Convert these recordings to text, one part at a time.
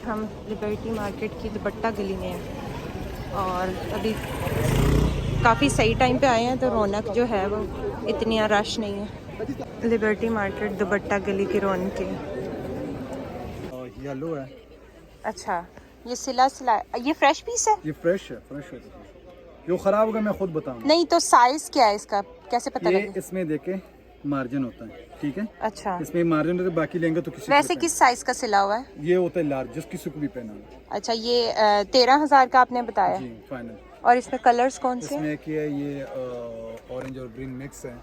हम liberty market की दुपट्टा गली में हैं और अभी काफ़ी सही टाइम पे आए हैं, तो रौनक जो है वो इतनी रश नहीं है। लिबर्टी मार्केट दुपट्टा गली की रौनक है। येलो है। अच्छा, ये सिला ये फ्रेश पीस है? ये फ्रेश है। जो ख़राब होगा मैं खुद बताऊंगा। नहीं तो साइज़ क्या है इसका, कैसे पता ये लगे? इसमें देखे मार्जिन होता है, ठीक है। अच्छा, इसमें मार्जिन होता है, बाकी लेंगे तो किसी वैसे किस साइज़ का सिला हुआ है? ये होता है लार्ज, जिस किसी को भी पहना है। अच्छा, ये 13,000 का आपने बताया जी फाइनल। और इसमें कलर्स कौन से? इसमें क्या है, ये ऑरेंज और ग्रीन मिक्स है।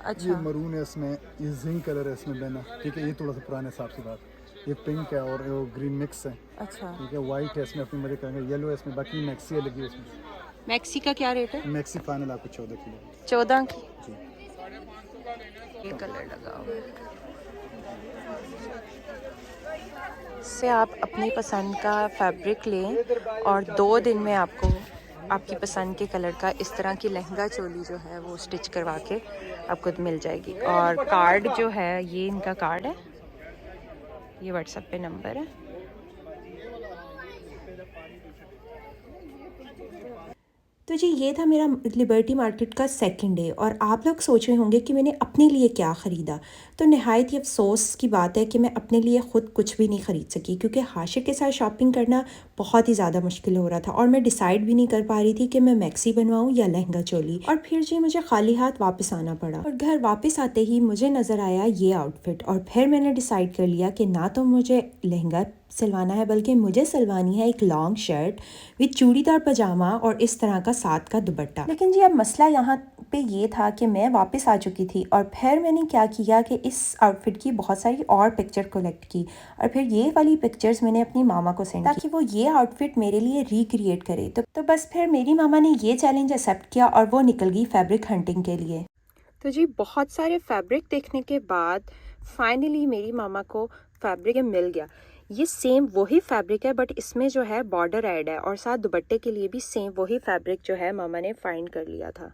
अच्छा, ये मरून है, इसमें ये जिंक कलर है इसमें बना, ठीक है। ये थोड़ा सा पुराने हिसाब से बात। ये पिंक है और ग्रीन मिक्स है, अच्छा। ठीक है। वाइट है, इसमें अपनी मजे करेंगे। येलो है इसमें, बाकी मैक्सी है लगी है इसमें। मैक्सी का क्या रेट है? मैक्सी फाइनल आपको 14 किलो 14 की। जी। ये कलर लगा हुआ है। इससे आप अपनी पसंद का फैब्रिक लें और 2 दिन में आपको आपकी पसंद के कलर का इस तरह की लहंगा चोली जो है वो स्टिच करवा के आपको मिल जाएगी। और कार्ड जो है, ये इनका कार्ड है, ये व्हाट्सएप पे नंबर है। तो जी ये था मेरा लिबर्टी मार्केट का सेकंड डे। और आप लोग सोच रहे होंगे कि मैंने अपने लिए क्या ख़रीदा। तो नहायत ही अफसोस की बात है कि मैं अपने लिए ख़ुद कुछ भी नहीं ख़रीद सकी, क्योंकि हाशिर के साथ शॉपिंग करना बहुत ही ज़्यादा मुश्किल हो रहा था और मैं डिसाइड भी नहीं कर पा रही थी कि मैं मैक्सी बनवाऊँ या लहंगा चोली। और फिर जी मुझे खाली हाथ वापस आना पड़ा और घर वापस आते ही मुझे नज़र आया ये आउटफिट। और फिर मैंने डिसाइड कर लिया कि ना तो मुझे लहंगा सिलवाना है, बल्कि मुझे सिलवानी है एक लॉन्ग शर्ट विद चूड़ीदार पजामा और इस तरह का साथ का दुपट्टा। लेकिन जी अब मसला यहाँ पे ये था कि मैं वापस आ चुकी थी और फिर मैंने क्या किया कि इस आउटफिट की बहुत सारी और पिक्चर कलेक्ट की और फिर ये वाली पिक्चर्स मैंने अपनी मामा को सेंड की ताकि वो ये आउटफिट मेरे लिए रिक्रिएट करे। तो बस फिर मेरी मामा ने ये चैलेंज एक्सेप्ट किया और वो निकल गई फैब्रिक हंटिंग के लिए। तो जी बहुत सारे फैब्रिक देखने के बाद फाइनली मेरी मामा को फैब्रिक मिल गया। ये सेम वही फैब्रिक है, बट इसमें जो है बॉर्डर ऐड है और साथ दुपट्टे के लिए भी सेम वही फैब्रिक जो है मामा ने फाइंड कर लिया था।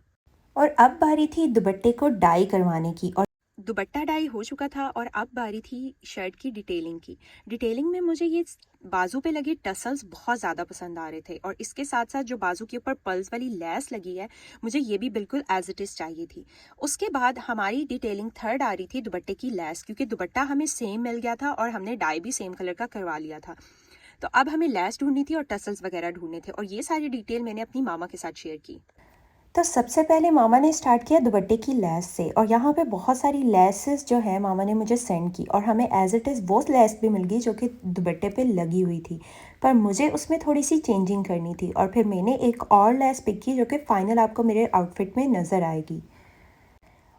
और अब बारी थी दुपट्टे को डाई करवाने की। और दुपट्टा डाई हो चुका था और अब बारी थी शर्ट की डिटेलिंग की। डिटेलिंग में मुझे ये बाजू पे लगे टसल्स बहुत ज़्यादा पसंद आ रहे थे और इसके साथ साथ जो बाजू के ऊपर पल्स वाली लेस लगी है, मुझे ये भी बिल्कुल एज इट इज़ चाहिए थी। उसके बाद हमारी डिटेलिंग थर्ड आ रही थी दुपट्टे की लेस, क्योंकि दुपट्टा हमें सेम मिल गया था और हमने डाई भी सेम कलर का करवा लिया था। तो अब हमें लेस ढूंढनी थी और टसल्स वगैरह ढूंढने थे और ये सारी डिटेल मैंने अपनी मामा के साथ शेयर की। तो सबसे पहले मामा ने स्टार्ट किया दुपट्टे की लेस से और यहाँ पे बहुत सारी लेसेस जो है मामा ने मुझे सेंड की और हमें एज इट इज़ वो लेस भी मिल गई जो कि दुपट्टे पे लगी हुई थी, पर मुझे उसमें थोड़ी सी चेंजिंग करनी थी और फिर मैंने एक और लेस पिक की जो कि फ़ाइनल आपको मेरे आउटफिट में नज़र आएगी।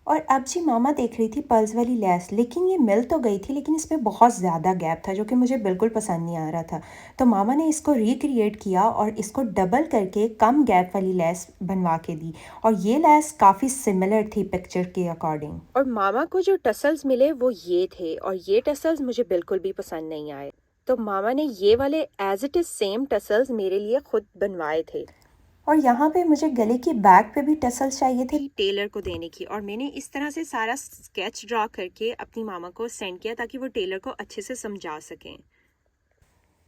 और अब जी मामा देख रही थी पर्ल्स वाली लेस, लेकिन ये मिल तो गई थी लेकिन इसमें बहुत ज़्यादा गैप था जो कि मुझे बिल्कुल पसंद नहीं आ रहा था। तो मामा ने इसको रिक्रिएट किया और इसको डबल करके कम गैप वाली लेस बनवा के दी और ये लेस काफ़ी सिमिलर थी पिक्चर के अकॉर्डिंग। और मामा को जो टसल्स मिले वो ये थे और ये टसल्स मुझे बिल्कुल भी पसंद नहीं आए। तो मामा ने ये वाले as it is same tassels मेरे लिए खुद बनवाए थे। और यहाँ पे मुझे गले की बैक पे भी टसल्स चाहिए थे टेलर को देने की, और मैंने इस तरह से सारा स्केच ड्रॉ करके अपनी मामा को सेंड किया ताकि वो टेलर को अच्छे से समझा सकें।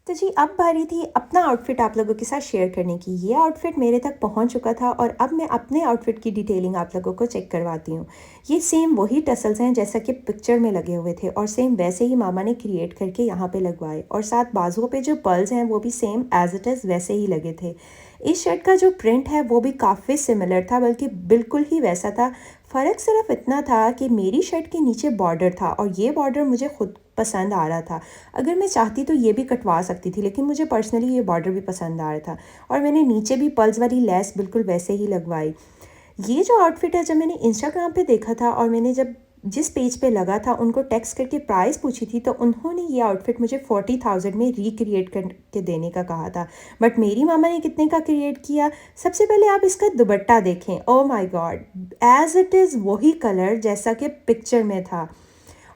तो जी अब बारी थी अपना आउटफिट आप लोगों के साथ शेयर करने की। ये आउटफिट मेरे तक पहुंच चुका था और अब मैं अपने आउटफिट की डिटेलिंग आप लोगों को चेक करवाती हूँ। ये सेम वही टसल्स हैं जैसा कि पिक्चर में लगे हुए थे और सेम वैसे ही मामा ने क्रिएट करके यहाँ पे लगवाए और साथ बाजुओं पे जो पर्ल्स हैं वो भी सेम एज इट इज़ वैसे ही लगे थे। इस शर्ट का जो प्रिंट है वो भी काफ़ी सिमिलर था, बल्कि बिल्कुल ही वैसा था। फ़र्क सिर्फ इतना था कि मेरी शर्ट के नीचे बॉर्डर था और ये बॉर्डर मुझे खुद पसंद आ रहा था। अगर मैं चाहती तो ये भी कटवा सकती थी, लेकिन मुझे पर्सनली ये बॉर्डर भी पसंद आ रहा था और मैंने नीचे भी पर्ल्स वाली लेस बिल्कुल वैसे ही लगवाई। ये जो आउटफिट है जब मैंने इंस्टाग्राम पे देखा था और मैंने जब जिस पेज पे लगा था उनको टेक्स्ट करके प्राइस पूछी थी तो उन्होंने ये आउटफिट मुझे 40,000 में रिक्रिएट करके देने का कहा था। बट मेरी मामा ने कितने का क्रिएट किया? सबसे पहले आप इसका दुपट्टा देखें। Oh my God, as it is वही कलर जैसा कि पिक्चर में था।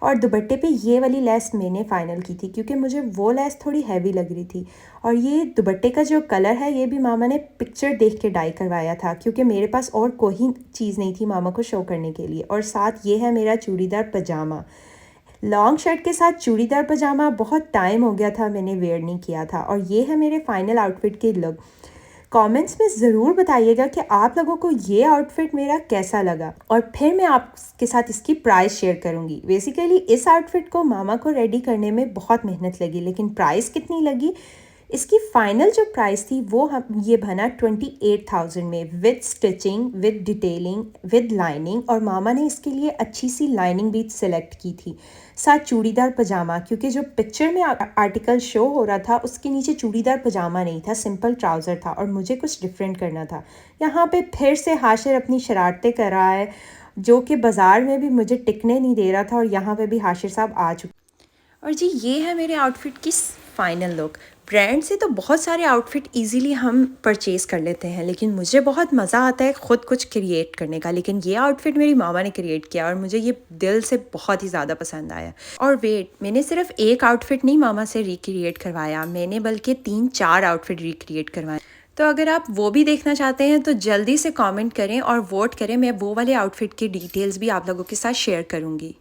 और दुपट्टे पे ये वाली लेस मैंने फ़ाइनल की थी क्योंकि मुझे वो लेस थोड़ी हैवी लग रही थी। और ये दुपट्टे का जो कलर है ये भी मामा ने पिक्चर देख के डाई करवाया था क्योंकि मेरे पास और कोई चीज़ नहीं थी मामा को शो करने के लिए। और साथ ये है मेरा चूड़ीदार पजामा। लॉन्ग शर्ट के साथ चूड़ीदार पजामा बहुत टाइम हो गया था मैंने वेयर नहीं किया था। और ये है मेरे फाइनल आउटफिट की लुक। कमेंट्स में ज़रूर बताइएगा कि आप लोगों को ये आउटफिट मेरा कैसा लगा, और फिर मैं आपके साथ इसकी प्राइस शेयर करूँगी। बेसिकली इस आउटफिट को मामा को रेडी करने में बहुत मेहनत लगी, लेकिन प्राइस कितनी लगी, इसकी फ़ाइनल जो प्राइस थी वो हम ये बना 28,000 में, with stitching, with detailing, with lining. और मामा ने इसके लिए अच्छी सी लाइनिंग भी सिलेक्ट की थी, साथ चूड़ीदार पजामा, क्योंकि जो पिक्चर में आर्टिकल शो हो रहा था उसके नीचे चूड़ीदार पजामा नहीं था, सिंपल ट्राउज़र था और मुझे कुछ डिफरेंट करना था। यहाँ पे फिर से हाशिर अपनी शरारतें कर रहा है, जो कि बाज़ार में भी मुझे टिकने नहीं दे रहा था, और यहाँ पे भी हाशिर साहब आ चुके। और जी ये है मेरे आउटफिट की फ़ाइनल लुक। ब्रांड से तो बहुत सारे आउटफिट इजीली हम परचेज़ कर लेते हैं, लेकिन मुझे बहुत मज़ा आता है ख़ुद कुछ क्रिएट करने का। लेकिन ये आउटफिट मेरी मामा ने क्रिएट किया और मुझे ये दिल से बहुत ही ज़्यादा पसंद आया। और वेट, मैंने सिर्फ एक आउटफिट नहीं मामा से रिक्रिएट करवाया, मैंने बल्कि 3-4 आउटफिट रिक्रिएट करवाए। तो अगर आप वो भी देखना चाहते हैं तो जल्दी से कमेंट करें और वोट करें, मैं वो वाले आउटफिट की डिटेल्स भी आप लोगों के साथ शेयर करूँगी।